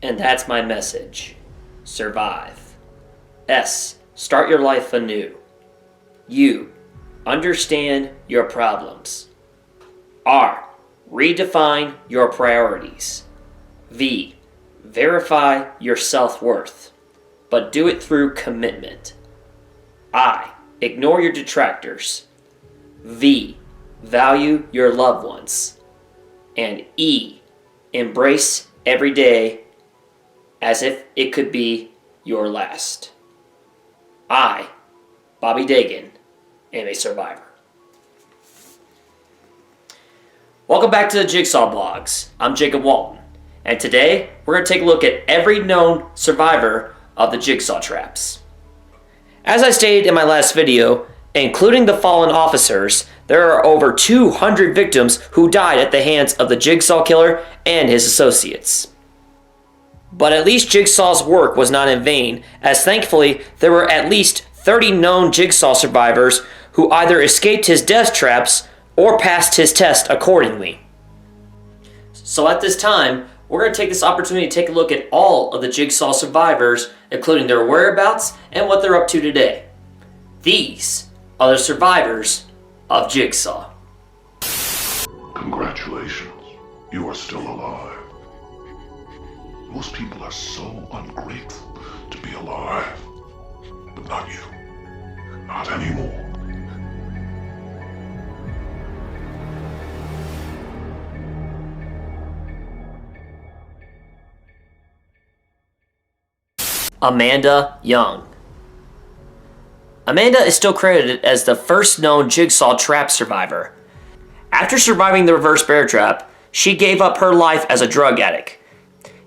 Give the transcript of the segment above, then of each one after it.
And that's my message. Survive. S. Start your life anew. U. Understand your problems. R. Redefine your priorities. V. Verify your self-worth, but do it through commitment. I. Ignore your detractors. V. Value your loved ones. And E. Embrace every day as if it could be your last. I, Bobby Dagan, am a survivor. Welcome back to the Jigsaw Blogs. I'm Jacob Walton, and today we're going to take a look at every known survivor of the Jigsaw traps. As I stated in my last video, including the fallen officers, there are over 200 victims who died at the hands of the Jigsaw Killer and his associates. But at least Jigsaw's work was not in vain, as thankfully there were at least 30 known Jigsaw survivors who either escaped his death traps or passed his test accordingly. So at this time, we're going to take this opportunity to take a look at all of the Jigsaw survivors, including their whereabouts and what they're up to today. These are the survivors of Jigsaw. Congratulations, you are still alive. Most people are so ungrateful to be alive, but not you. Not anymore. Amanda Young. Amanda is still credited as the first known Jigsaw trap survivor. After surviving the reverse bear trap, she gave up her life as a drug addict.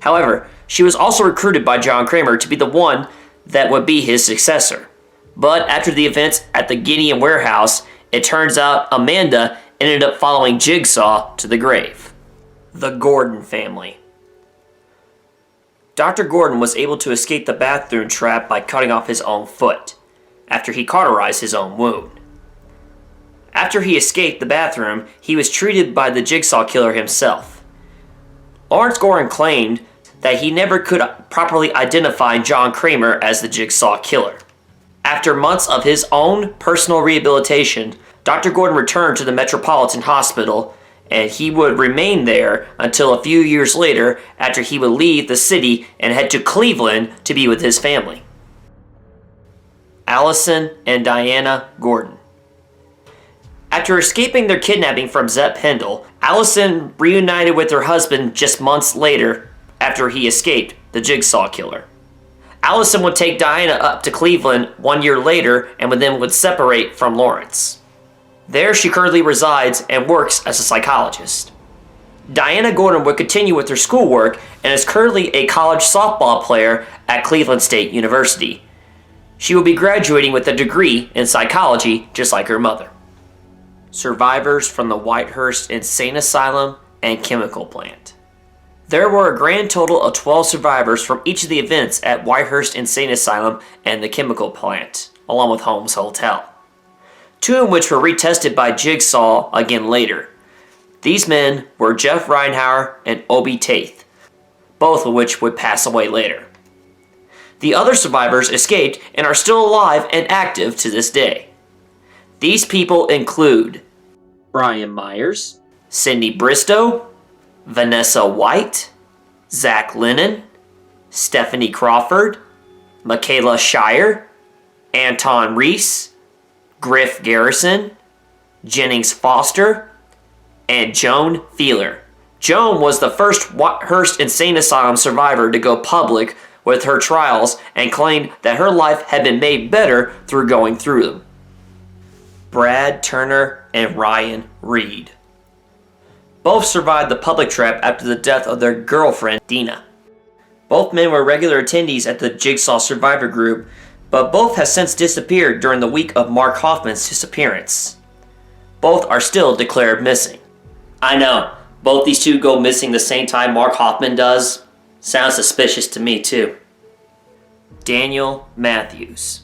However, she was also recruited by John Kramer to be the one that would be his successor. But after the events at the Gideon warehouse, it turns out Amanda ended up following Jigsaw to the grave. The Gordon family. Dr. Gordon was able to escape the bathroom trap by cutting off his own foot, after he cauterized his own wound. After he escaped the bathroom, he was treated by the Jigsaw Killer himself. Lawrence Gordon claimed that he never could properly identify John Kramer as the Jigsaw Killer. After months of his own personal rehabilitation, Dr. Gordon returned to the Metropolitan Hospital, and he would remain there until a few years later after he would leave the city and head to Cleveland to be with his family. Allison and Diana Gordon. After escaping their kidnapping from Zepp Hendel, Allison reunited with her husband just months later after he escaped the Jigsaw Killer. Allison would take Diana up to Cleveland 1 year later and then would separate from Lawrence. There she currently resides and works as a psychologist. Diana Gordon would continue with her schoolwork and is currently a college softball player at Cleveland State University. She will be graduating with a degree in psychology just like her mother. Survivors from the Whitehurst Insane Asylum and Chemical Plant. There were a grand total of 12 survivors from each of the events at Whitehurst Insane Asylum and the Chemical Plant, along with Holmes Hotel. 2 of which were retested by Jigsaw again later. These men were Jeff Reinhauer and Obi Taith, both of which would pass away later. The other survivors escaped and are still alive and active to this day. These people include Brian Myers, Cindy Bristow, Vanessa White, Zach Lennon, Stephanie Crawford, Michaela Shire, Anton Reese, Griff Garrison, Jennings Foster, and Joan Feeler. Joan was the first Whitehurst Insane Asylum survivor to go public with her trials and claimed that her life had been made better through going through them. Brad Turner and Ryan Reed. Both survived the public trap after the death of their girlfriend, Dina. Both men were regular attendees at the Jigsaw Survivor group, but both have since disappeared during the week of Mark Hoffman's disappearance. Both are still declared missing. I know, both these two go missing the same time Mark Hoffman does. Sounds suspicious to me too. Daniel Matthews.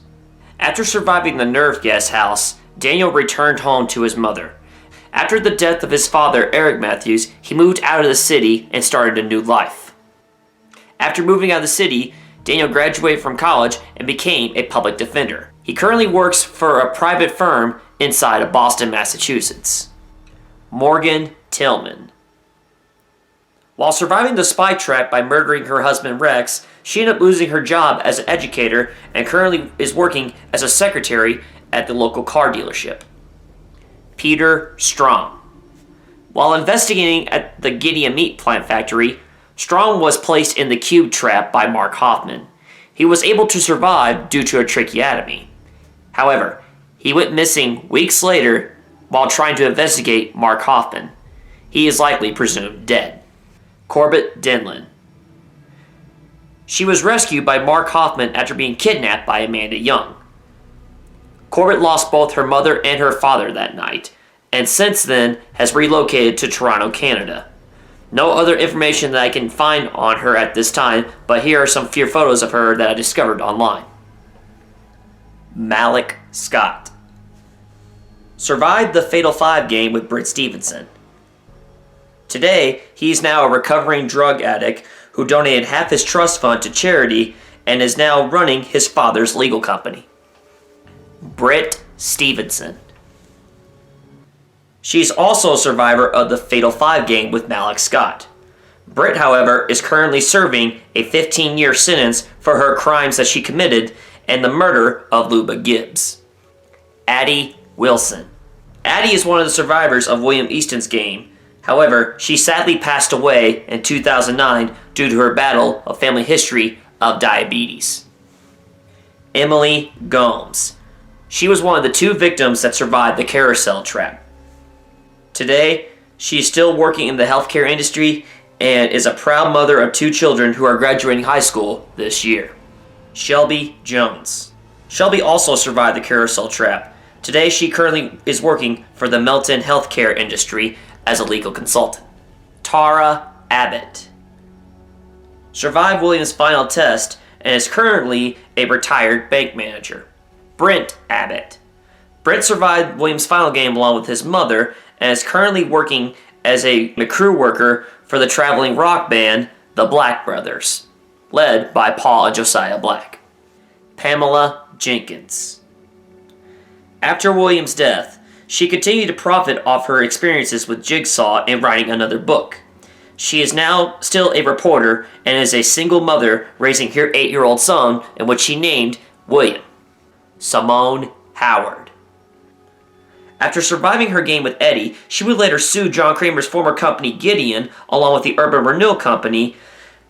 After surviving the nerve gas house, Daniel returned home to his mother. After the death of his father, Eric Matthews, he moved out of the city and started a new life. After moving out of the city, Daniel graduated from college and became a public defender. He currently works for a private firm inside of Boston, Massachusetts. Morgan Tillman. While surviving the spy trap by murdering her husband Rex, she ended up losing her job as an educator and currently is working as a secretary at the local car dealership. Peter Strong. While investigating at the Gideon meat plant factory, Strong was placed in the cube trap by Mark Hoffman. He was able to survive due to a tracheotomy. However, he went missing weeks later while trying to investigate Mark Hoffman. He is likely presumed dead. Corbett Denlin. She was rescued by Mark Hoffman after being kidnapped by Amanda Young. Corbett lost both her mother and her father that night, and since then has relocated to Toronto, Canada. No other information that I can find on her at this time, but here are some few photos of her that I discovered online. Malik Scott. Survived the Fatal 5 game with Britt Stevenson. Today, he's now a recovering drug addict who donated half his trust fund to charity and is now running his father's legal company. Britt Stevenson. She's also a survivor of the Fatal 5 game with Malik Scott. Britt, however, is currently serving a 15-year sentence for her crimes that she committed and the murder of Luba Gibbs. Addie Wilson. Addie is one of the survivors of William Easton's game. However, she sadly passed away in 2009 due to her battle of family history of diabetes. Emily Gomes. She was one of the 2 victims that survived the carousel trap. Today, she is still working in the healthcare industry and is a proud mother of 2 children who are graduating high school this year. Shelby Jones. Shelby also survived the carousel trap. Today, she currently is working for the Melton healthcare industry as a legal consultant. Tara Abbott. Survived William's final test and is currently a retired bank manager. Brent Abbott. Brent survived William's final game along with his mother and is currently working as a crew worker for the traveling rock band, the Black Brothers, led by Paul and Josiah Black. Pamela Jenkins. After William's death, she continued to profit off her experiences with Jigsaw and writing another book. She is now still a reporter and is a single mother raising her 8-year-old son, in which she named William. Simone Howard. After surviving her game with Eddie, she would later sue John Kramer's former company Gideon, along with the Urban Renewal Company,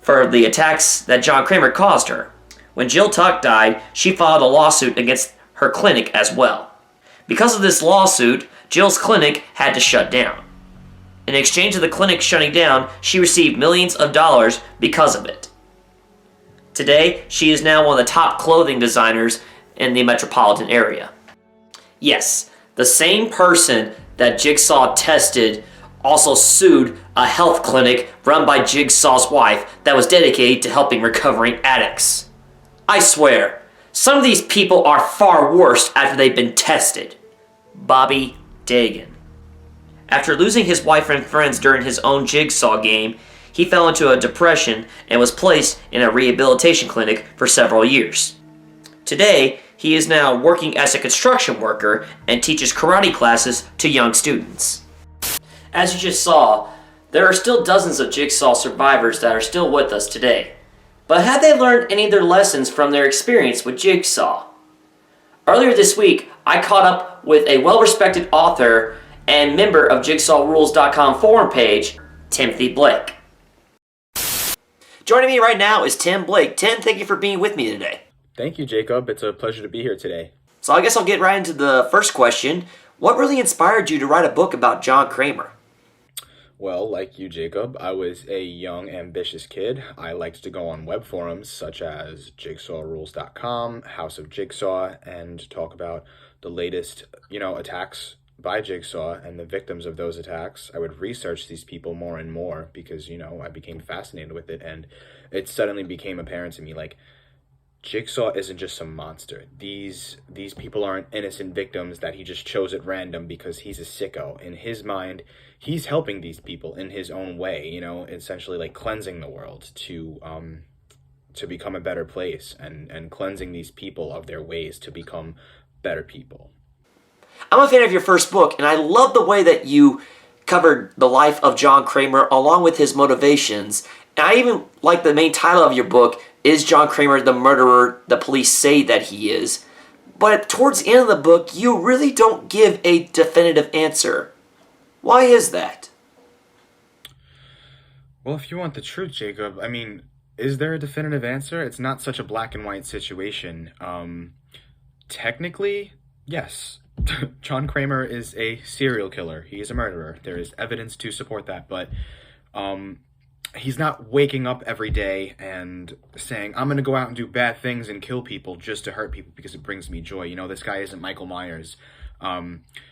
for the attacks that John Kramer caused her. When Jill Tuck died, she filed a lawsuit against her clinic as well. Because of this lawsuit, Jill's clinic had to shut down. In exchange of the clinic shutting down, she received millions of dollars because of it. Today, she is now one of the top clothing designers in the metropolitan area. Yes, the same person that Jigsaw tested also sued a health clinic run by Jigsaw's wife that was dedicated to helping recovering addicts. I swear, some of these people are far worse after they've been tested. Bobby Dagan. After losing his wife and friends during his own Jigsaw game, he fell into a depression and was placed in a rehabilitation clinic for several years. Today, he is now working as a construction worker and teaches karate classes to young students. As you just saw, there are still dozens of Jigsaw survivors that are still with us today. But have they learned any of their lessons from their experience with Jigsaw? Earlier this week, I caught up with a well-respected author and member of JigsawRules.com forum page, Timothy Blake. Joining me right now is Tim Blake. Tim, thank you for being with me today. Thank you, Jacob. It's a pleasure to be here today. So I guess I'll get right into the first question. What really inspired you to write a book about John Kramer? Well, like you, Jacob, I was a young, ambitious kid. I liked to go on web forums such as JigsawRules.com, House of Jigsaw, and talk about the latest, attacks by Jigsaw and the victims of those attacks. I would research these people more and more because, I became fascinated with it, and it suddenly became apparent to me, Jigsaw isn't just some monster. These people aren't innocent victims that he just chose at random because he's a sicko. In his mind, he's helping these people in his own way, essentially cleansing the world to to become a better place, and cleansing these people of their ways to become better people. I'm a fan of your first book, and I love the way that you covered the life of John Kramer along with his motivations. And I even like the main title of your book, Is John Kramer the Murderer the Police Say That He Is? But towards the end of the book, you really don't give a definitive answer. Why is that? Well, if you want the truth, Jacob, I mean, is there a definitive answer? It's not such a black and white situation. Technically, yes. John Kramer is a serial killer. He is a murderer. There is evidence to support that, but he's not waking up every day and saying, I'm going to go out and do bad things and kill people just to hurt people because it brings me joy. You know, this guy isn't Michael Myers.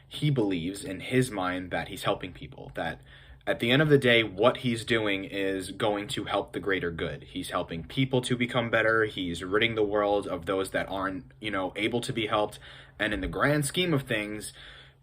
He believes in his mind that he's helping people, that at the end of the day, what he's doing is going to help the greater good. He's helping people to become better. He's ridding the world of those that aren't, able to be helped. And in the grand scheme of things,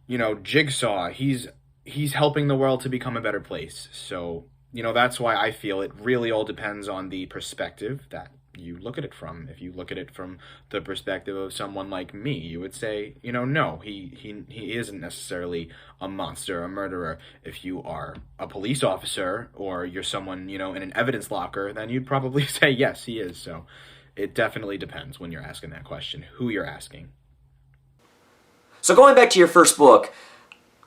Jigsaw, he's helping the world to become a better place. So, that's why I feel it really all depends on the perspective that you look at it from. If you look at it from the perspective of someone like me, you would say, no, he isn't necessarily a monster, a murderer. If you are a police officer or you're someone, in an evidence locker, then you'd probably say, yes, he is. So it definitely depends when you're asking that question, who you're asking. So going back to your first book,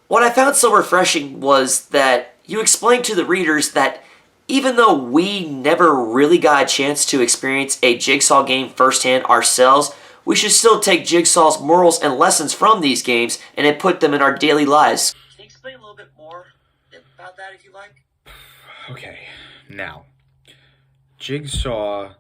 what I found so refreshing was that you explained to the readers that even though we never really got a chance to experience a Jigsaw game firsthand ourselves, we should still take Jigsaw's morals and lessons from these games and then put them in our daily lives. Can you explain a little bit more about that if you like? Okay, now, Jigsaw,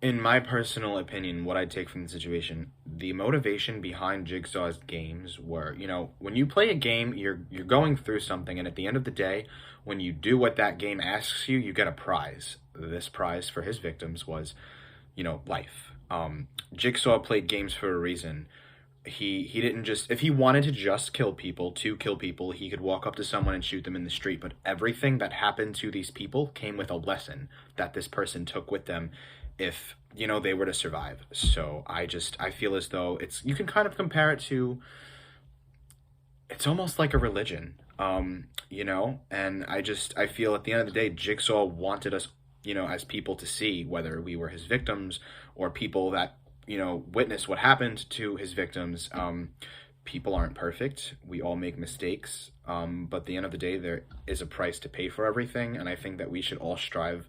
in my personal opinion, what I take from the situation, the motivation behind Jigsaw's games were, when you play a game, you're going through something, and at the end of the day, when you do what that game asks you, you get a prize. This prize for his victims was, life. Jigsaw played games for a reason. He didn't just, if he wanted to just kill people, he could walk up to someone and shoot them in the street, but everything that happened to these people came with a lesson that this person took with them if, they were to survive. So I feel as though you can kind of compare it to, it's almost like a religion, and I feel at the end of the day, Jigsaw wanted us, as people to see, whether we were his victims or people that, witnessed what happened to his victims. People aren't perfect. We all make mistakes. But at the end of the day, there is a price to pay for everything. And I think that we should all strive,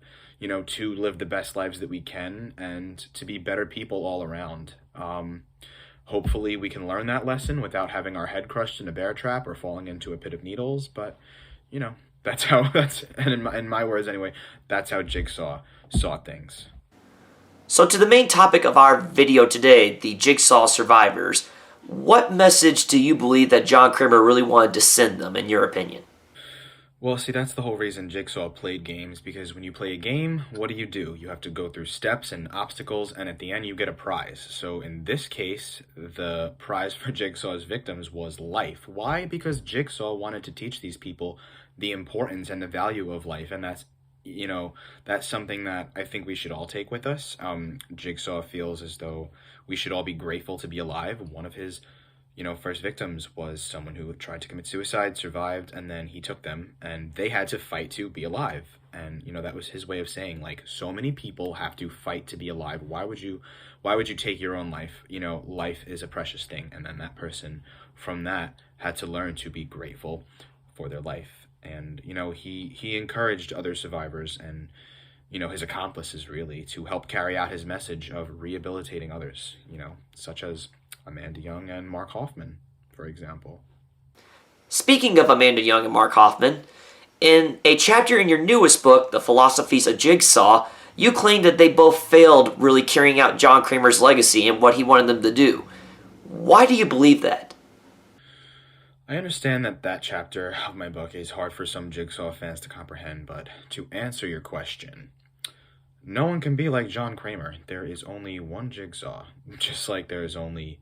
to live the best lives that we can and to be better people all around. Hopefully we can learn that lesson without having our head crushed in a bear trap or falling into a pit of needles. But, and in my words anyway, that's how Jigsaw saw things. So to the main topic of our video today, the Jigsaw survivors, what message do you believe that John Kramer really wanted to send them, in your opinion? Well, see, that's the whole reason Jigsaw played games, because when you play a game, what do? You have to go through steps and obstacles, and at the end you get a prize. So in this case, the prize for Jigsaw's victims was life. Why? Because Jigsaw wanted to teach these people the importance and the value of life, and that's something that I think we should all take with us. Jigsaw feels as though we should all be grateful to be alive. One of his, first victims was someone who tried to commit suicide, survived, and then he took them, and they had to fight to be alive. And, that was his way of saying, so many people have to fight to be alive. Why would you take your own life? Life is a precious thing. And then that person from that had to learn to be grateful for their life. And, he encouraged other survivors and, his accomplices really to help carry out his message of rehabilitating others, such as Amanda Young and Mark Hoffman, for example. Speaking of Amanda Young and Mark Hoffman, in a chapter in your newest book, The Philosophies of Jigsaw, you claim that they both failed really carrying out John Kramer's legacy and what he wanted them to do. Why do you believe that? I understand that chapter of my book is hard for some Jigsaw fans to comprehend, but to answer your question, no one can be like John Kramer. There is only one Jigsaw, just like there's only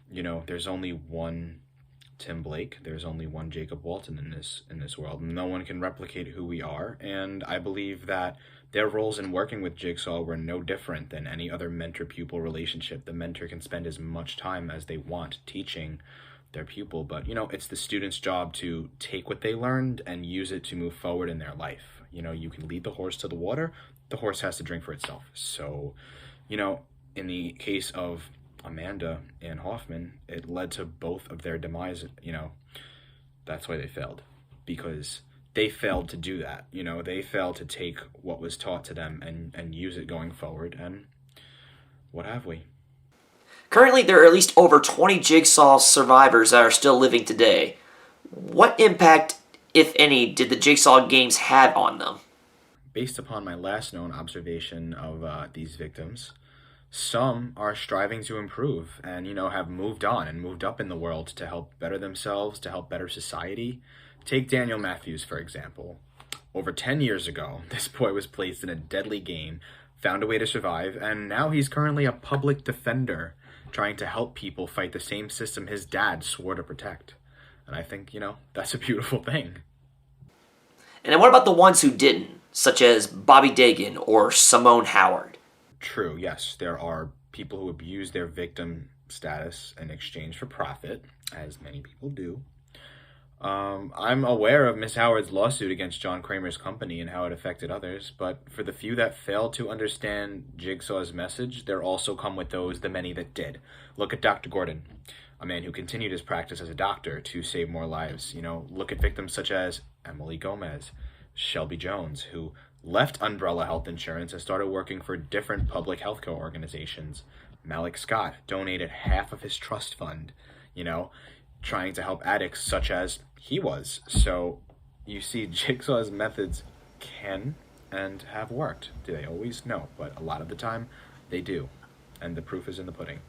one Tim Blake, there's only one Jacob Walton in this world. No one can replicate who we are, and I believe that Their roles in working with Jigsaw were no different than any other mentor-pupil relationship. The mentor can spend as much time as they want teaching their pupil, but, it's the student's job to take what they learned and use it to move forward in their life. You can lead the horse to the water, the horse has to drink for itself. So, in the case of Amanda and Hoffman, it led to both of their demise. That's why they failed, because they failed to do that. They failed to take what was taught to them and use it going forward. And what have we? Currently, there are at least over 20 Jigsaw survivors that are still living today. What impact, if any, did the Jigsaw games have on them? Based upon my last known observation of these victims, some are striving to improve and, have moved on and moved up in the world to help better themselves, to help better society. Take Daniel Matthews, for example. Over 10 years ago, this boy was placed in a deadly game, found a way to survive, and now he's currently a public defender trying to help people fight the same system his dad swore to protect. And I think, that's a beautiful thing. And then what about the ones who didn't, such as Bobby Dagan or Simone Howard? True, yes. There are people who abuse their victim status in exchange for profit, as many people do. I'm aware of Miss Howard's lawsuit against John Kramer's company and how it affected others, but for the few that failed to understand Jigsaw's message, there also come with those the many that did. Look at Dr. Gordon, a man who continued his practice as a doctor to save more lives. Look at victims such as Emily Gomez, Shelby Jones, who left Umbrella Health Insurance and started working for different public healthcare organizations. Malik Scott donated half of his trust fund, trying to help addicts such as he was. So you see, Jigsaw's methods can and have worked. Do they always? No, but a lot of the time they do. And the proof is in the pudding.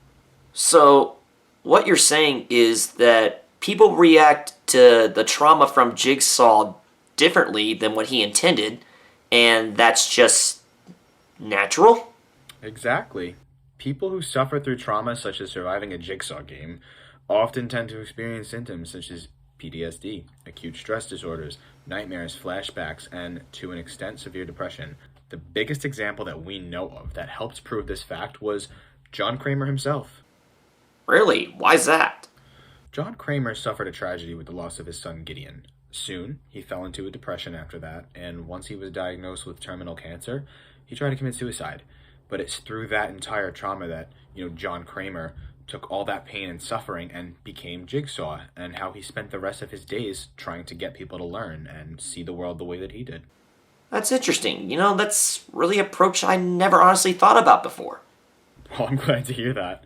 So what you're saying is that people react to the trauma from Jigsaw differently than what he intended, and that's just natural? Exactly. People who suffer through trauma such as surviving a Jigsaw game often tend to experience symptoms such as PTSD, acute stress disorders, nightmares, flashbacks, and, to an extent, severe depression. The biggest example that we know of that helped prove this fact was John Kramer himself. Really? Why's that? John Kramer suffered a tragedy with the loss of his son Gideon. Soon, he fell into a depression after that, and once he was diagnosed with terminal cancer, he tried to commit suicide. But it's through that entire trauma that, John Kramer took all that pain and suffering and became Jigsaw, and how he spent the rest of his days trying to get people to learn and see the world the way that he did. That's interesting. That's really an approach I never honestly thought about before. Well, I'm glad to hear that.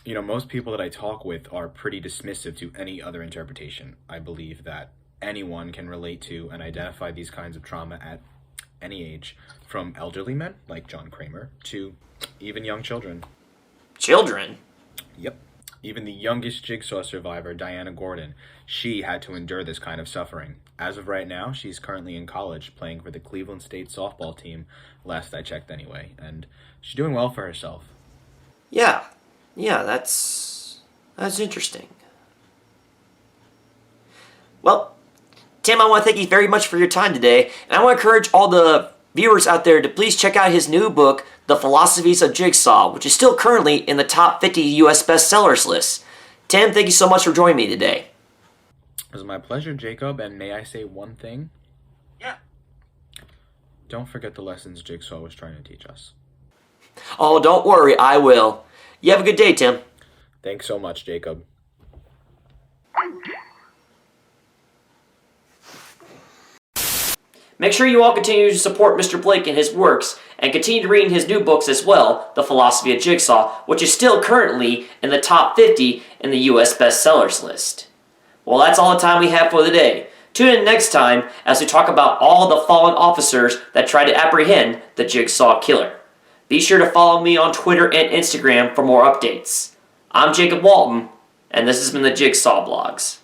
Most people that I talk with are pretty dismissive to any other interpretation. I believe that anyone can relate to and identify these kinds of trauma at any age, from elderly men like John Kramer to even young children. Children? Yep. Even the youngest Jigsaw survivor, Diana Gordon, she had to endure this kind of suffering. As of right now, she's currently in college playing for the Cleveland State softball team, last I checked anyway, and she's doing well for herself. Yeah, that's interesting. Well, Tim, I want to thank you very much for your time today, and I want to encourage all the viewers out there to please check out his new book, The Philosophies of Jigsaw, which is still currently in the top 50 U.S. bestsellers list. Tim, thank you so much for joining me today. It was my pleasure, Jacob, and may I say one thing? Yeah. Don't forget the lessons Jigsaw was trying to teach us. Oh, don't worry, I will. You have a good day, Tim. Thanks so much, Jacob. Make sure you all continue to support Mr. Blake and his works, and continue reading his new books as well, The Philosophy of Jigsaw, which is still currently in the top 50 in the U.S. bestsellers list. Well, that's all the time we have for the day. Tune in next time as we talk about all the fallen officers that try to apprehend the Jigsaw Killer. Be sure to follow me on Twitter and Instagram for more updates. I'm Jacob Walton, and this has been the Jigsaw Blogs.